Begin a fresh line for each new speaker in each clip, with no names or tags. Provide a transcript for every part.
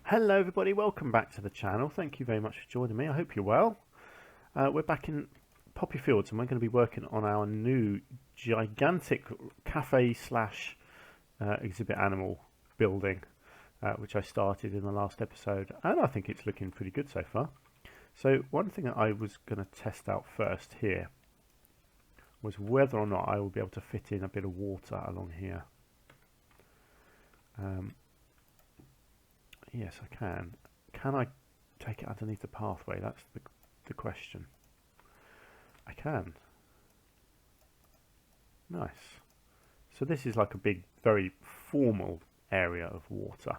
Hello everybody, welcome back to the channel. Thank you very much for joining me. I hope you're well. We're back in Poppyfields and we're going to be working on our new gigantic cafe slash exhibit animal building, which I started in the last episode, and I think it's looking pretty good so far. So one thing that I was going to test out first here was whether or not I will be able to fit in a bit of water along here. Yes, I can. Can I take it underneath the pathway? That's the question. I can. Nice. So this is like a big, very formal area of water.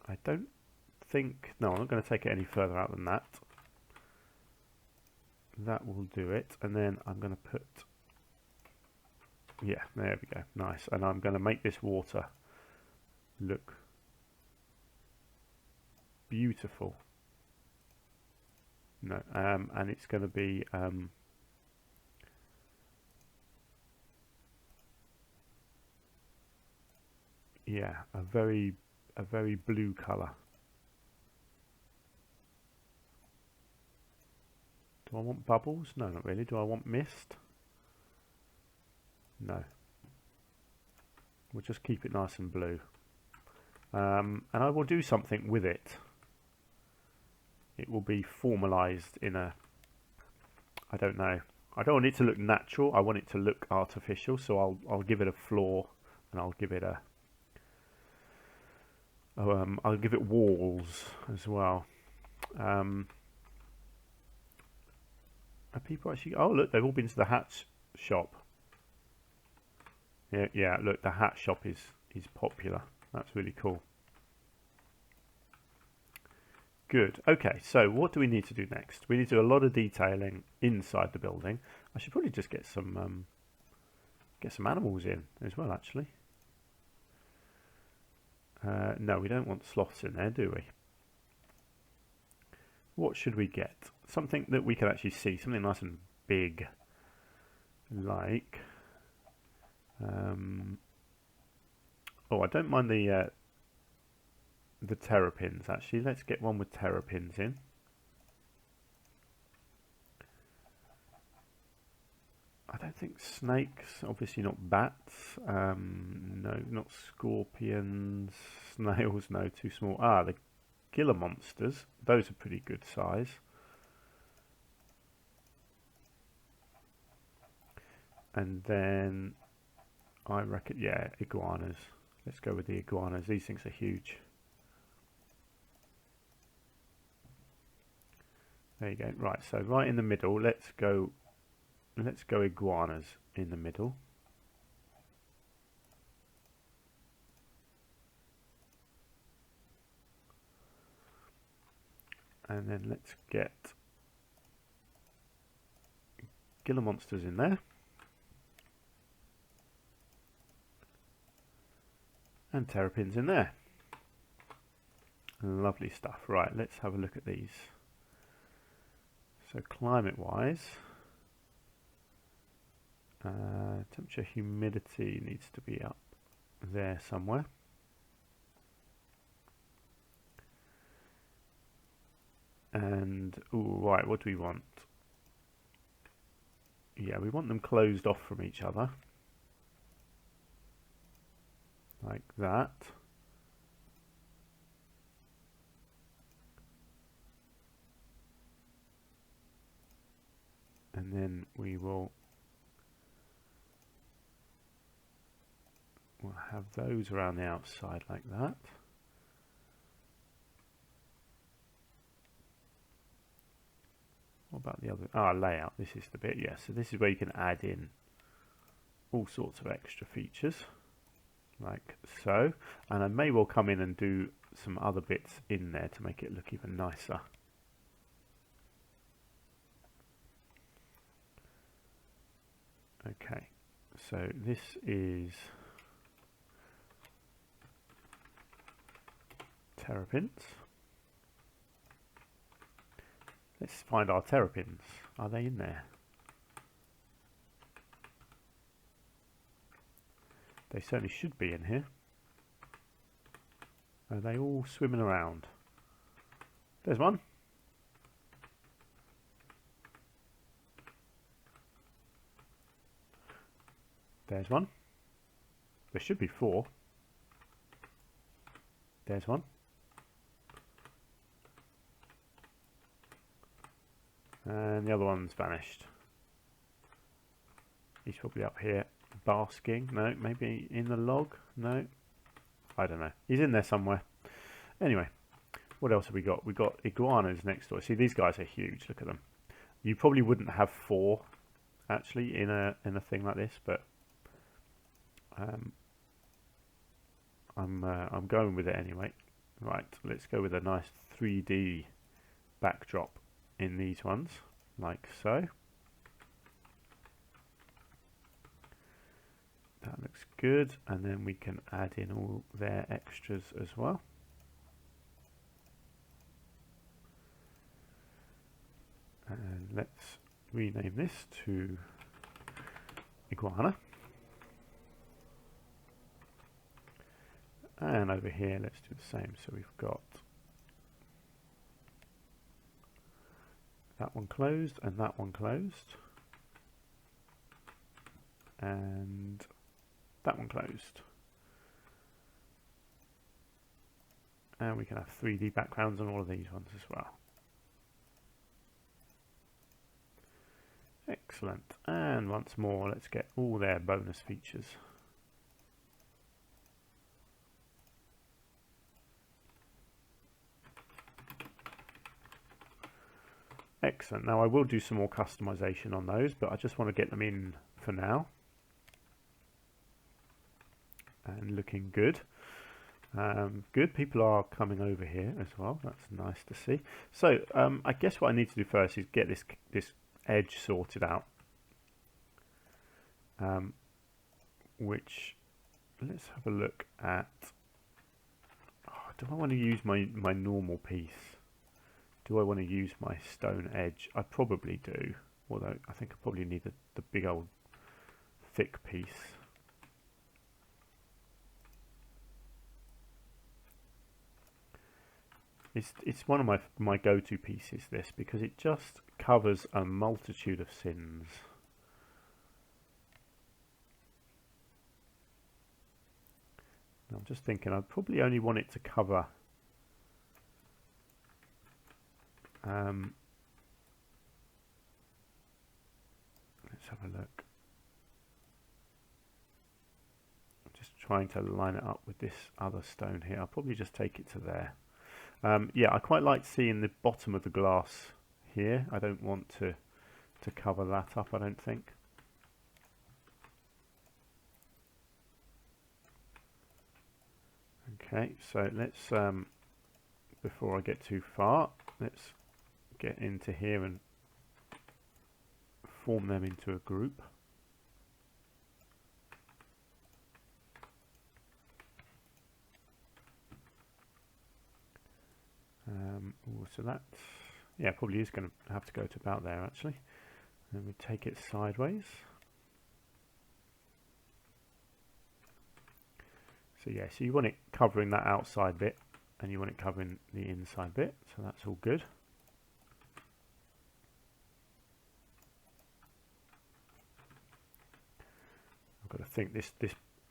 I don't think... No, I'm not going to take it any further out than that. That will do it. And then I'm going to put... Yeah, there we go. Nice. And I'm going to make this water look beautiful. No, and it's going to be yeah, a very blue color. Do I want bubbles? No, not really. Do I want mist? No. We'll just keep it nice and blue. And I will do something with it. It will be formalized in a... I don't know. I don't want it to look natural. I want it to look artificial. So I'll give it a floor, and I'll give it a... I'll give it walls as well. Are people actually... Oh, look, they've all been to the hat shop. Yeah, look, the hat shop is popular. That's really cool. Good. Okay, so what do we need to do next? We need to do a lot of detailing inside the building. I should probably just get some animals in as well, actually. No, we don't want sloths in there, do we? What should we get? Something that we can actually see, something nice and big, like... oh, I don't mind the terrapins, actually. Let's get one with terrapins in. I don't think snakes, obviously not bats, no, not scorpions, snails, no, too small. Ah, the Gila monsters, those are pretty good size. And then I reckon, yeah, iguanas. Let's go with the iguanas. These things are huge. There you go. Right, so right in the middle, let's go iguanas in the middle. And then let's get Gila monsters in there. And terrapins in there. Lovely stuff. Right, let's have a look at these. So climate wise, temperature, humidity needs to be up there somewhere. And, ooh, right, what do we want? Yeah, we want them closed off from each other. Like that. And then we'll have those around the outside like that. What about the other? Layout. This is the bit, yeah. So this is where you can add in all sorts of extra features, like so. And I may well come in and do some other bits in there to make it look even nicer. Okay, so this is terrapins. Let's find our terrapins. Are they in there? They certainly should be in here. Are they all swimming around? There's one. There's one. There should be 4. There's one. And the other one's vanished. He's probably up here basking. No, maybe in the log. No, I don't know. He's in there somewhere. Anyway, what else have we got? We've got iguanas next door. See, these guys are huge. Look at them. You probably wouldn't have 4 actually in a thing like this, but I'm going with it anyway. Right, let's go with a nice 3D backdrop in these ones, like so. That looks good, and then we can add in all their extras as well. And let's rename this to iguana. And over here, let's do the same. So we've got that one closed and that one closed. And that one closed. And we can have 3D backgrounds on all of these ones as well. Excellent. And once more, let's get all their bonus features. Excellent. Now I will do some more customization on those, but I just want to get them in for now. And looking good. Good. People are coming over here as well. That's nice to see. So I guess what I need to do first is get this edge sorted out. Which, let's have a look at. Oh, do I want to use my normal piece? Do I want to use my stone edge? I probably do, although I think I probably need the big old thick piece. It's one of my go-to pieces, this, because it just covers a multitude of sins. I'm just thinking I'd probably only want it to cover let's have a look. I'm just trying to line it up with this other stone here. I'll probably just take it to there. Yeah, I quite like seeing the bottom of the glass here. I don't want to cover that up, I don't think. Okay, so let's, before I get too far, let's get into here and form them into a group. So that, yeah, probably is going to have to go to about there actually. And we take it sideways. So yeah, so you want it covering that outside bit and you want it covering the inside bit, so that's all good. I've got to think this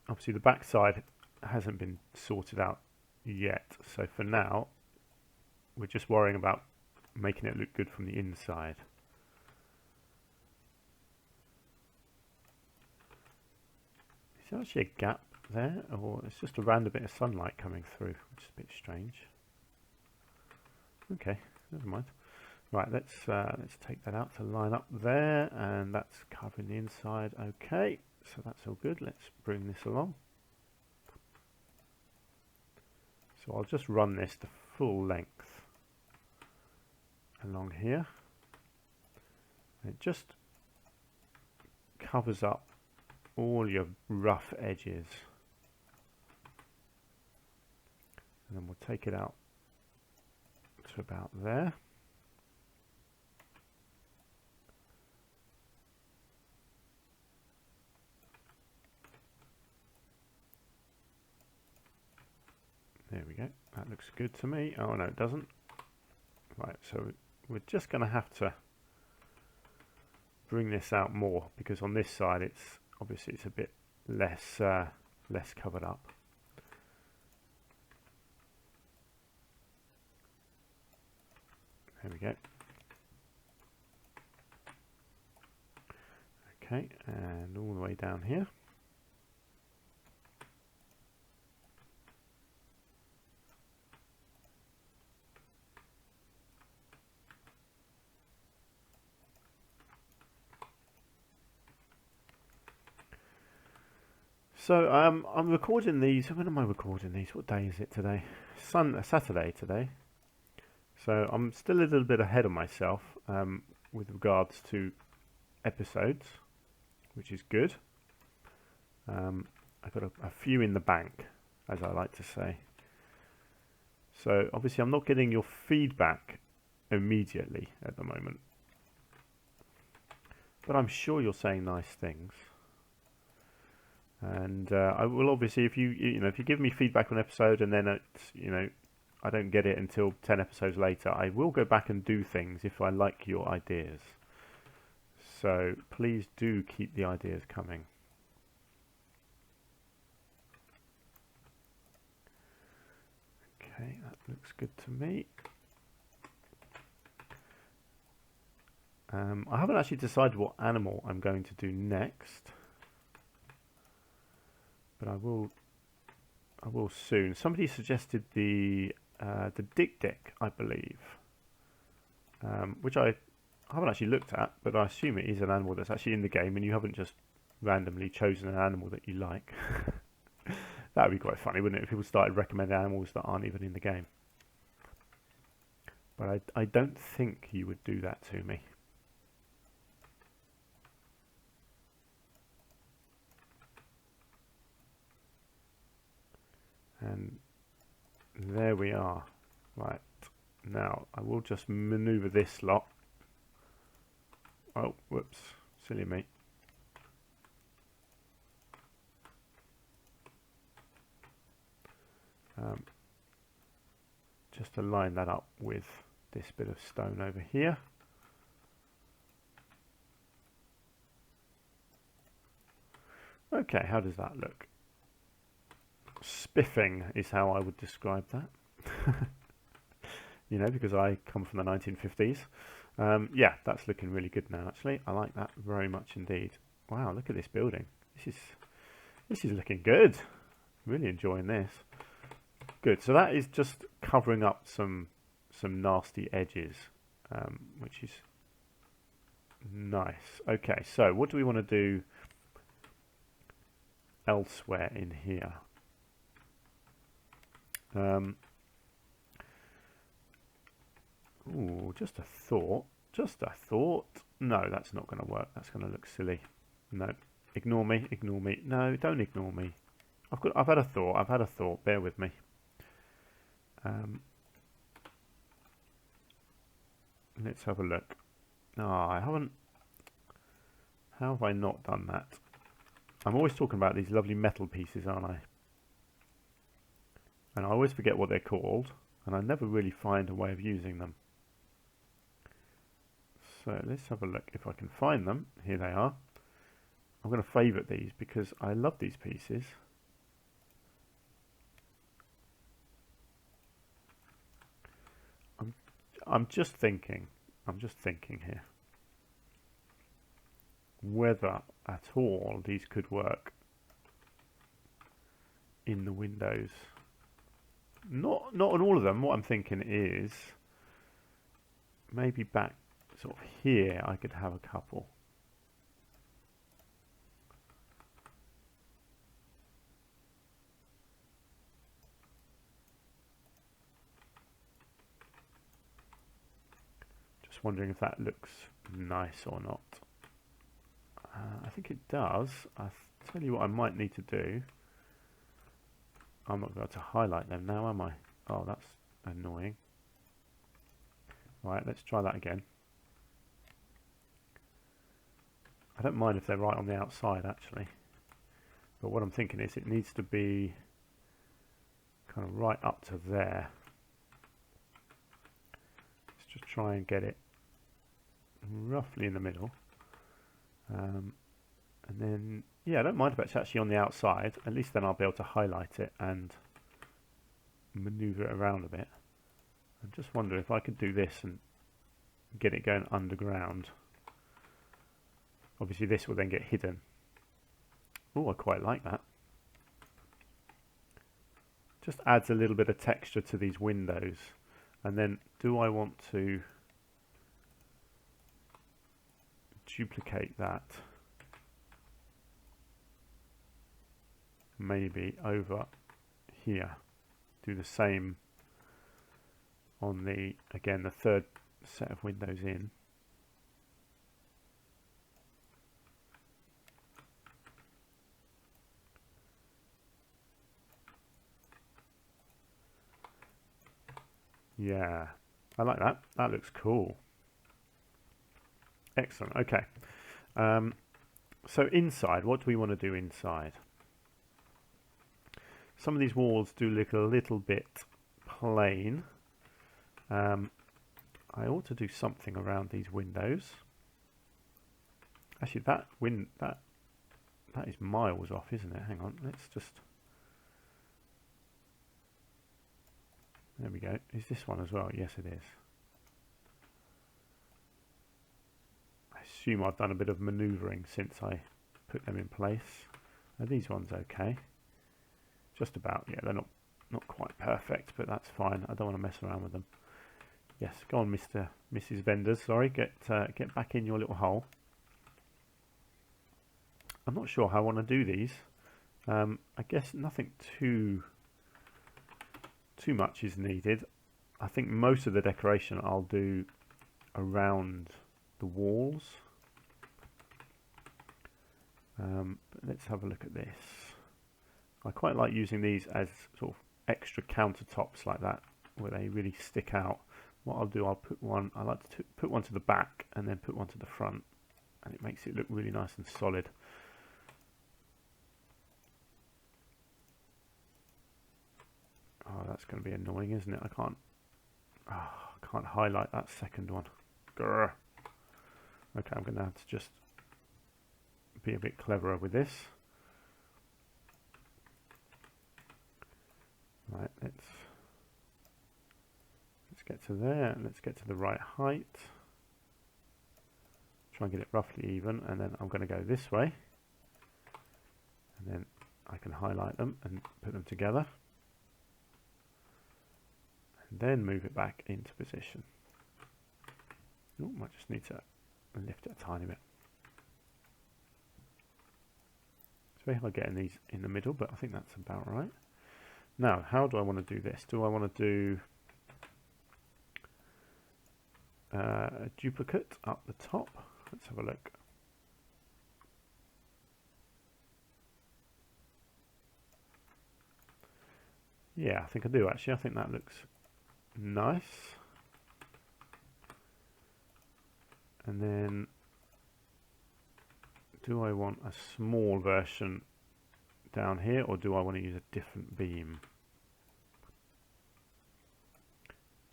obviously the back side hasn't been sorted out yet, so for now we're just worrying about making it look good from the inside. Is there actually a gap there, or it's just a random bit of sunlight coming through, which is a bit strange? Okay, never mind. Right, let's take that out to line up there, and that's covering the inside. Okay, so that's all good. Let's bring this along. So I'll just run this to full length along here. And it just covers up all your rough edges. And then we'll take it out to about there. good to me. Oh no, it doesn't. Right, so we're just going to have to bring this out more, because on this side it's obviously it's a bit less less covered up. There we go. Okay, and all the way down here. So I'm recording these. When am I recording these? What day is it today? Saturday today. So I'm still a little bit ahead of myself with regards to episodes, which is good. I've got a few in the bank, as I like to say. So obviously I'm not getting your feedback immediately at the moment, but I'm sure you're saying nice things. And I will obviously, if you give me feedback on an episode and then I don't get it until 10 episodes later, I will go back and do things if I like your ideas. So please do keep the ideas coming. Okay, that looks good to me. I haven't actually decided what animal I'm going to do next, but I will soon. Somebody suggested the Dick, I believe, which I haven't actually looked at, but I assume it is an animal that's actually in the game, and you haven't just randomly chosen an animal that you like. That would be quite funny, wouldn't it, if people started recommending animals that aren't even in the game? But I don't think you would do that to me. And there we are. Right, now I will just maneuver this lot. Oh, whoops, silly me. Just to line that up with this bit of stone over here. Okay, how does that look? Spiffing is how I would describe that. You know, because I come from the 1950s. Yeah, that's looking really good now, actually. I like that very much indeed. Wow, look at this building. This is looking good. Really enjoying this. Good. So that is just covering up some nasty edges, which is nice. Okay, so what do we want to do elsewhere in here? Ooh, just a thought. Just a thought. No, that's not going to work. That's going to look silly. No, ignore me. Ignore me. No, don't ignore me. I've had a thought. I've had a thought. Bear with me. Let's have a look. No, I haven't. How have I not done that? I'm always talking about these lovely metal pieces, aren't I? And I always forget what they're called, and I never really find a way of using them. So let's have a look if I can find them. Here they are. I'm going to favourite these because I love these pieces. I'm just thinking here whether at all these could work in the windows. Not on all of them. What I'm thinking is maybe back sort of here I could have a couple. Just wondering if that looks nice or not. I think it does. I'll tell you what I might need to do. I'm not going to highlight them now, am I? Oh, that's annoying. Right, let's try that again. I don't mind if they're right on the outside, actually. But what I'm thinking is it needs to be kind of right up to there. try and get it roughly in the middle. And then, yeah, I don't mind if it's actually on the outside. At least then I'll be able to highlight it and maneuver it around a bit. I just wonder if I could do this and get it going underground. Obviously this will then get hidden. Oh, I quite like that. Just adds a little bit of texture to these windows. And then do I want to duplicate that maybe over here? Do the same on the, again, the third set of windows in. Yeah, I like that. That looks cool. Excellent. Okay. So inside, what do we want to do inside? Some of these walls do look a little bit plain. I ought to do something around these windows. Actually, that is miles off, isn't it? Hang on, let's just. There we go. Is this one as well? Yes, it is. I assume I've done a bit of manoeuvring since I put them in place. Are these ones okay? Just about. Yeah, they're not quite perfect, but that's fine. I don't want to mess around with them. Yes, go on, Mrs. Vendors. Sorry, get back in your little hole. I'm not sure how I want to do these. I guess nothing too much is needed. I think most of the decoration I'll do around the walls. But let's have a look at this. I quite like using these as sort of extra countertops like that, where they really stick out. What I'll do, I'll put one. I like to put one to the back and then put one to the front, and it makes it look really nice and solid. Oh, that's going to be annoying, isn't it? I can't highlight that second one. Grr. Okay, I'm going to have to just be a bit cleverer with this. Right, let's get to there. Let's get to the right height. Try and get it roughly even, and then I'm going to go this way, and then I can highlight them and put them together. And then move it back into position. Oh, might just need to lift it a tiny bit. It's very hard getting these in the middle, but I think that's about right. Now, how do I want to do this? Do I want to do a duplicate up the top? Let's have a look. Yeah, I think I do actually. I think that looks nice. And then do I want a small version down here, or do I want to use a different beam?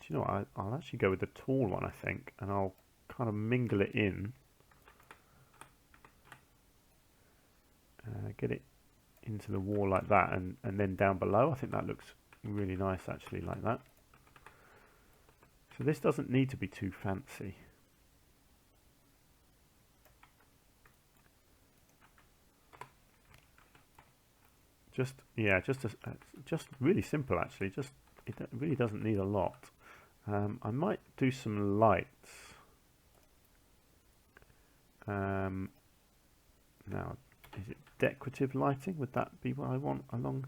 Do you know what? I'll actually go with the tall one, I think, and I'll kind of mingle it in. Get it into the wall like that, and then down below. I think that looks really nice actually, like that. So this doesn't need to be too fancy. Just really simple actually. It really doesn't need a lot. I might do some lights. Now, is it decorative lighting? Would that be what I want along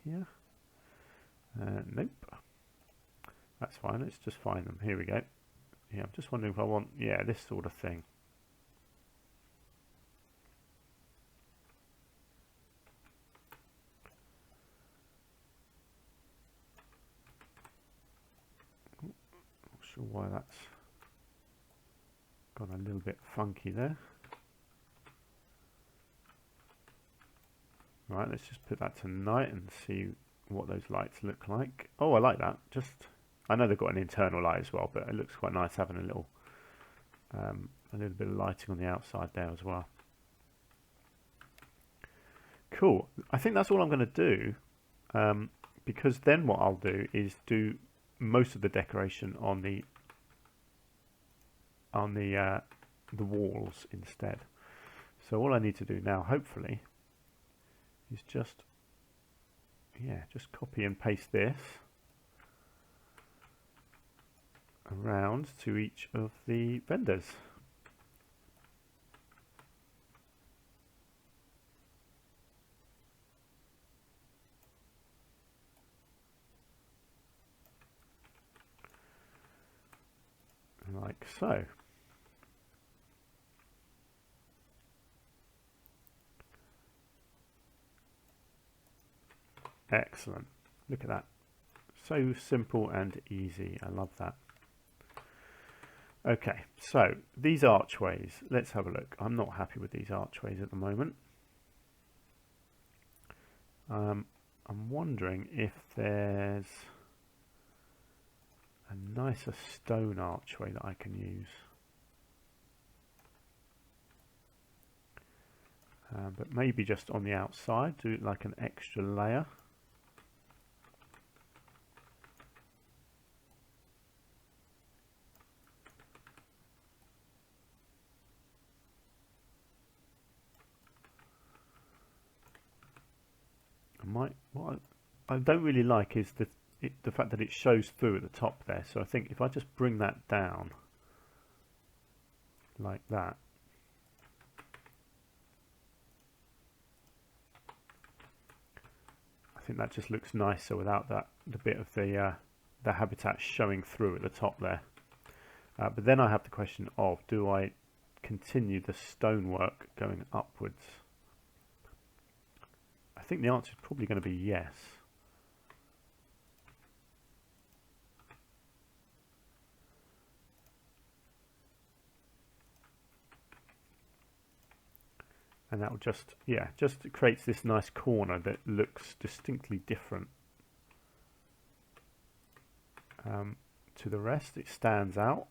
here? Nope. That's fine. Let's just find them. Here we go. Yeah, I'm just wondering if I want, yeah, this sort of thing. Not sure why that's got a little bit funky there. Right, let's just put that to night and see what those lights look like. Oh, I like that. Just I know they've got an internal light as well, but it looks quite nice having a little bit of lighting on the outside there as well. Cool. I think that's all I'm going to do, because then what I'll do is do most of the decoration on the walls instead. So all I need to do now, hopefully, is just copy and paste this around to each of the vendors. Like so. Excellent. Look at that. So simple and easy. I love that. Okay, so these archways, let's have a look. I'm not happy with these archways at the moment. I'm wondering if there's a nicer stone archway that I can use. But maybe just on the outside, do like an extra layer. What I don't really like is the fact that it shows through at the top there. So I think if I just bring that down like that, I think that just looks nicer without the bit of the habitat showing through at the top there. But then I have the question of, do I continue the stonework going upwards? I think the answer is probably going to be yes. And that will just creates this nice corner that looks distinctly different to the rest. It stands out.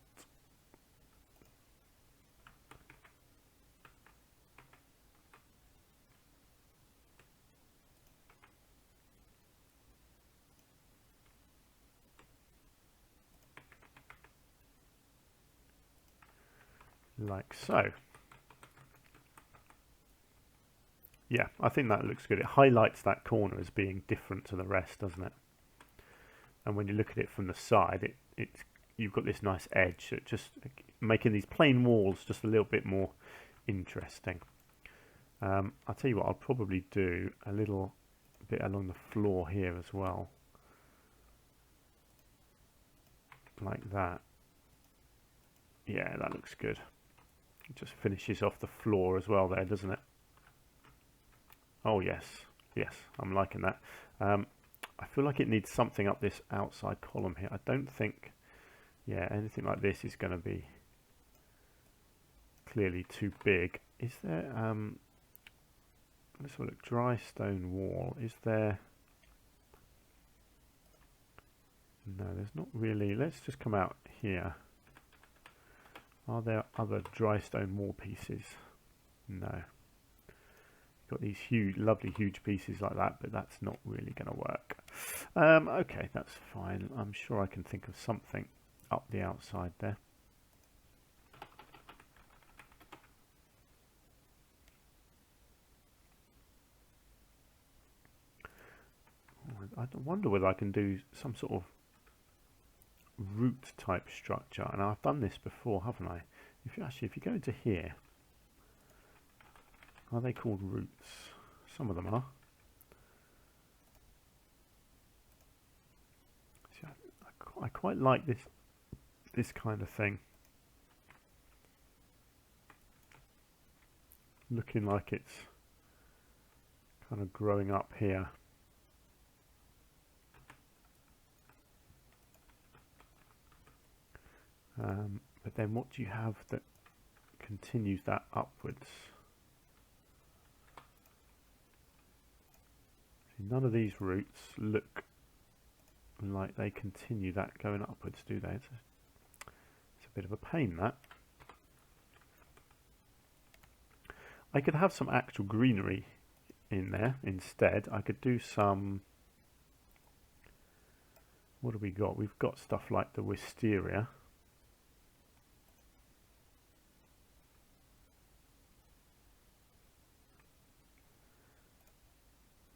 Like so. Yeah, I think that looks good. It highlights that corner as being different to the rest, doesn't it? And when you look at it from the side, you've got this nice edge, so just making these plain walls just a little bit more interesting. I'll tell you what, I'll probably do a little bit along the floor here as well, like that. Yeah, that looks good. It just finishes off the floor as well there, doesn't it? Oh yes, yes, I'm liking that. I feel like it needs something up this outside column here. I don't think, yeah, anything like this is going to be clearly too big. Is there, let's have a look, dry stone wall, is there? No, there's not really. Let's just come out here. Are there other dry stone wall pieces? No. Got these huge, lovely huge pieces like that, but that's not really going to work. Okay, that's fine. I'm sure I can think of something up the outside there. I wonder whether I can do some sort of root type structure, and I've done this before, haven't I? If you go into here, are they called roots? Some of them are. See, I quite like this kind of thing, looking like it's kind of growing up here. But then what do you have that continues that upwards? See, none of these roots look And like they continue that going upwards, do they? It's a bit of a pain, that. I could have some actual greenery in there instead. I could do some... What do we got? We've got stuff like the wisteria.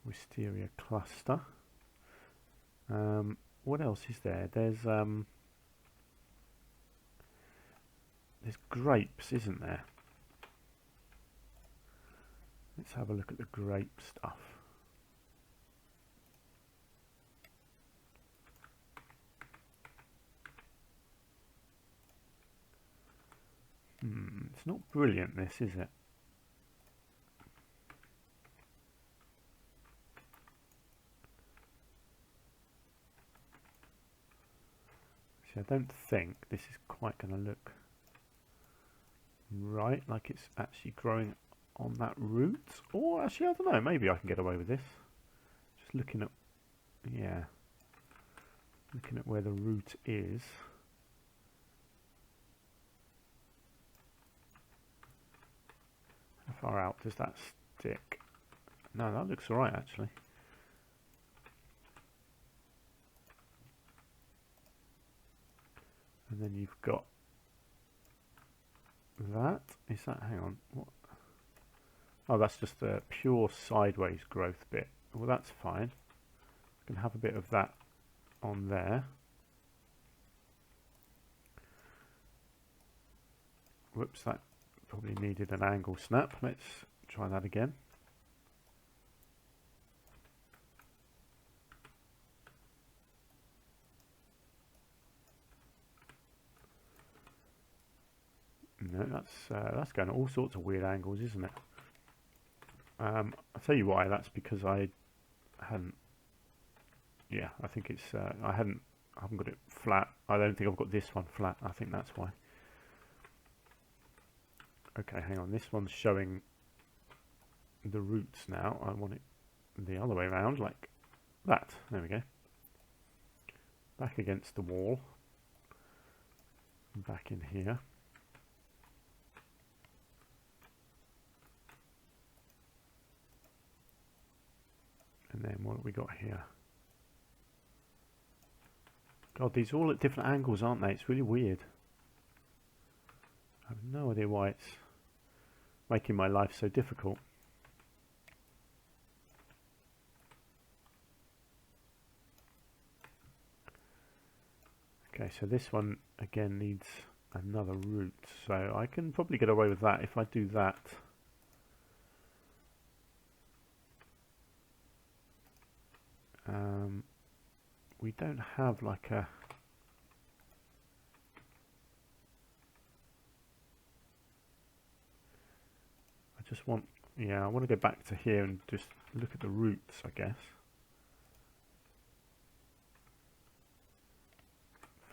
Wisteria cluster. What else is there? There's grapes, isn't there? Let's have a look at the grape stuff. It's not brilliant, this, is it? See, I don't think this is quite going to look right, like it's actually growing on that root. Or actually, I don't know, maybe I can get away with this. Just looking at, yeah, looking at where the root is. How far out does that stick? No, that looks alright actually. And then you've got that. Is that, hang on, what? Oh, that's just a pure sideways growth bit. Well, that's fine. I can have a bit of that on there. Whoops, that probably needed an angle snap. Let's try that again. No, that's going at all sorts of weird angles, isn't it? I'll tell you why. That's because I hadn't. Yeah, I think it's. I haven't got it flat. I don't think I've got this one flat. I think that's why. Okay, hang on. This one's showing the roots now. I want it the other way around, like that. There we go. Back against the wall. Back in here. And then what have we got here? God, these are all at different angles, aren't they? It's really weird. I have no idea why it's making my life so difficult. Okay, so this one again needs another root, so I can probably get away with that if I do that. We don't have like a... I just want... Yeah, I want to go back to here and just look at the roots, I guess.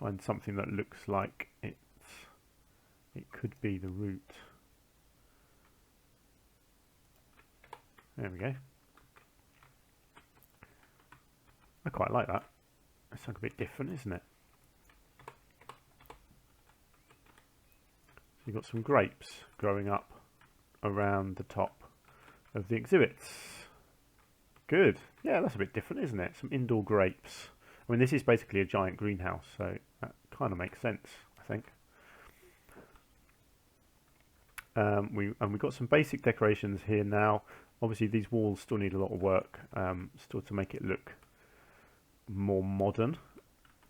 Find something that looks like it could be the root. There we go. I quite like that. It's like a bit different, isn't it? So you've got some grapes growing up around the top of the exhibits. Good. Yeah, that's a bit different, isn't it? Some indoor grapes. I mean, this is basically a giant greenhouse, so that kind of makes sense, I think. We've got some basic decorations here now. Obviously, these walls still need a lot of work, still to make it look more modern.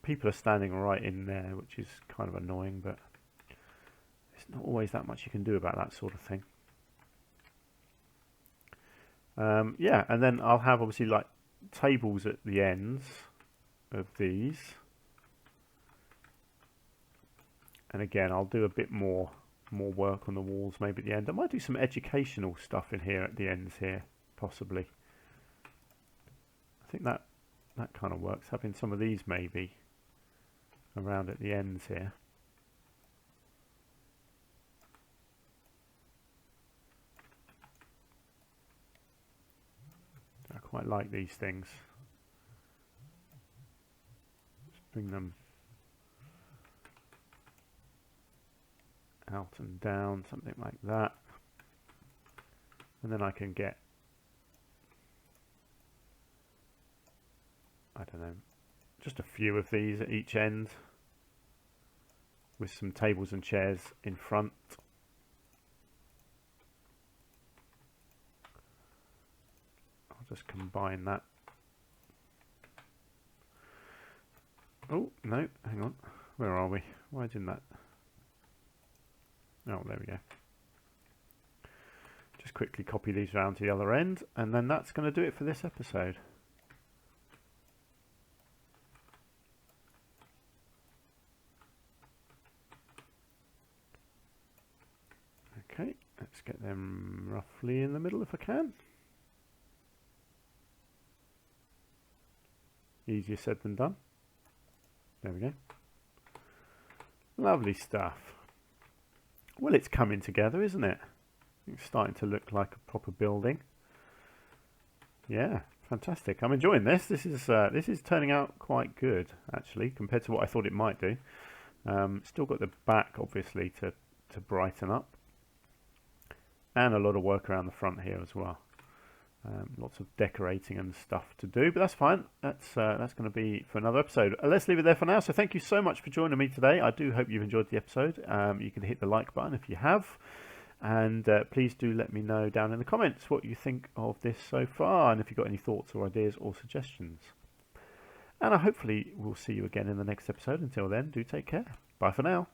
People are standing right in there, which is kind of annoying, but there's not always that much you can do about that sort of thing. Yeah, and then I'll have obviously like tables at the ends of these, and again I'll do a bit more work on the walls maybe at the end. I might do some educational stuff in here at the ends here, possibly. I think that kind of works, having some of these maybe around at the ends here. I quite like these things. bring them out and down, something like that. And then I can get, I don't know, just a few of these at each end with some tables and chairs in front. I'll just combine that. Oh, no, hang on. Where are we? Why didn't that? Oh, there we go. Just quickly copy these round to the other end, and then that's going to do it for this episode. Okay, let's get them roughly in the middle if I can. Easier said than done. There we go. Lovely stuff. Well, it's coming together, isn't it? It's starting to look like a proper building. Yeah, fantastic. I'm enjoying this. This is turning out quite good, actually, compared to what I thought it might do. Still got the back, obviously, to brighten up. And a lot of work around the front here as well. Lots of decorating and stuff to do, but that's fine. That's going to be for another episode. Let's leave it there for now. So thank you so much for joining me today. I do hope you've enjoyed the episode. You can hit the like button if you have, and please do let me know down in the comments what you think of this so far, and if you've got any thoughts or ideas or suggestions. And I hopefully will see you again in the next episode. Until then, do take care. Bye for now.